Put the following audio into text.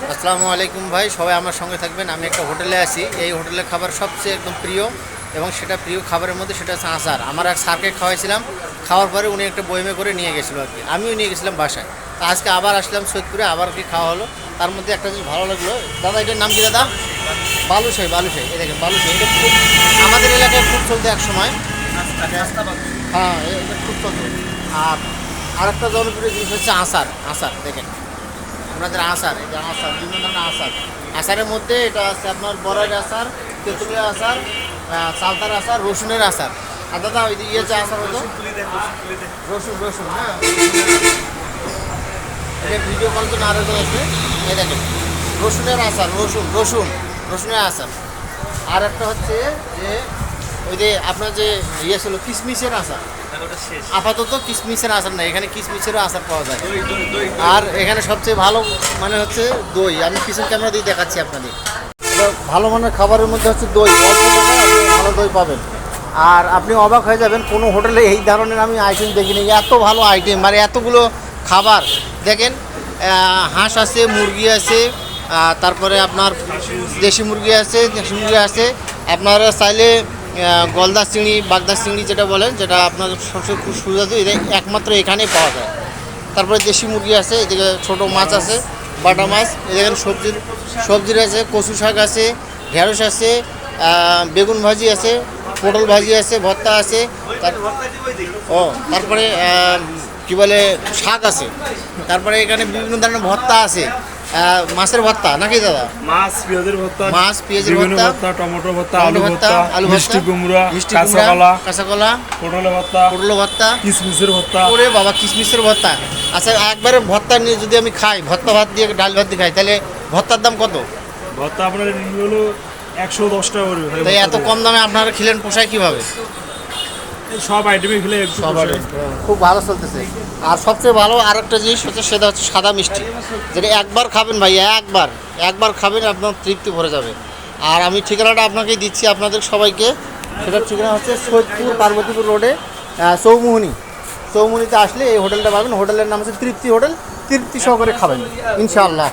আসসালামু আলাইকুম ভাই, সবাই আমার সঙ্গে থাকবেন। আমি একটা হোটেলে আছি, এই হোটেলের খাবার সবচেয়ে একদম প্রিয় এবং সেটা প্রিয় খাবারের মধ্যে সেটা হচ্ছে আচার। আমার এক স্যারকে খাওয়াইছিলাম, খাওয়ার পরে উনি একটা বয়মে করে নিয়ে গেছিলো আর কি, আমিও নিয়ে গেছিলাম বাসায়। তো আজকে আবার আসলাম সৈয়দপুরে, আবার কি খাওয়া হলো। তার মধ্যে একটা জিনিস ভালো লাগলো, দাদা এটার নাম কি দাদা? বালুশাহী। বালুশাহী, এই দেখেন বালুশাহী, এটা খুব আমাদের এলাকায় খুব চলতো এক সময়। হ্যাঁ, এটা খুব চলতো। আর আরেকটা জনপ্রিয় জিনিস হচ্ছে আচার। আচার দেখেন আপনাদের আচার, এই যে আচার, বিভিন্ন ধরনের আচার। আচারের মধ্যে এটা আছে আপনার বড়ের আচার, তেঁতুলের আচার, চালতার আচার, রসুনের আচার। আর দাদা ওই ইয়ে যে আচার হতো রসুন, রসুন, হ্যাঁ, এটা ভিডিও কল তো না রেখে আসবে। এই দেখেন রসুনের আচার, রসুন, রসুন, রসুনের আচার। আর একটা হচ্ছে যে ওই যে আপনার যে ইয়ে ছিল কিশমিশের আচার। আপাতত কিশমিশের আচার না, এখানে কিশমিশেরও আচার পাওয়া যায়। আর এখানে সবচেয়ে ভালো মানে হচ্ছে দই। আমি পিছন ক্যামেরা দিয়ে দেখাচ্ছি আপনাদের। ভালো মানের খাবারের মধ্যে হচ্ছে দই, অল্প টাকায় আপনি ভালো দই পাবেন। আর আপনি অবাক হয়ে যাবেন, কোনো হোটেলে এই ধরনের আমি আইটেম দেখিনি, এত ভালো আইটেম, মানে এতগুলো খাবার। দেখেন হাঁস আছে, মুরগি আছে, তারপরে আপনার দেশি মুরগি আছে, দেশি মুরগি আছে। আপনারা চাইলে গলদা চিংড়ি, বাগদা চিংড়ি যেটা বলেন, যেটা আপনার সবচেয়ে খুব সুস্বাদু, এটা একমাত্র এখানেই পাওয়া যায়। তারপরে দেশি মুরগি আছে, এদিকে ছোটো মাছ আছে, বাটা মাছ। এদিকে সবজির আছে, কচু শাক আছে, ঢেঁড়স আছে, বেগুন ভাজি আছে, পটল ভাজি আছে, ভর্তা আছে। তারপরে কি বলে শাক আছে। তারপরে এখানে বিভিন্ন ধরনের ভর্তা আছে, মাছের ভর্তা নাকি দাদা? মাছ পেঁয়াজের ভর্তা, মাছ পেঁয়াজের ভর্তা, টমেটো ভর্তা, আলু ভর্তা, মিষ্টি কুমড়া, কাঁচা কলা, পটলের ভর্তা, কিশমিশের ভর্তা। ওরে বাবা, কিশমিশের ভর্তা। আচ্ছা, একবারে ভর্তা নিয়ে যদি আমি খাই, ভর্তা ভাত দিয়ে, ডাল ভাত দিয়ে খাই, তাহলে ভর্তার দাম কত? ভর্তা আপনার হলো 110 টাকা করে। তাই এত কম দামে আপনারা খেলেন, পোষায় কীভাবে? সব আইটেমে খেলে খুব ভালো চলতেছে। আর সবচেয়ে ভালো আরেকটা জিনিস হচ্ছে, সেটা হচ্ছে সাদা মিষ্টি, যেটা একবার খাবেন ভাই, একবার খাবেন আপনার তৃপ্তি ভরে যাবে। আর আমি ঠিকানাটা আপনাকে দিচ্ছি আপনাদের সবাইকে। সেটার ঠিকানা হচ্ছে সৈয়দপুর পার্বতীপুর রোডে চৌমুহনীতে আসলে এই হোটেলটা পাবেন। হোটেলের নাম হচ্ছে তৃপ্তি হোটেল। তৃপ্তি সহকারে খাবেন ইনশাআল্লাহ।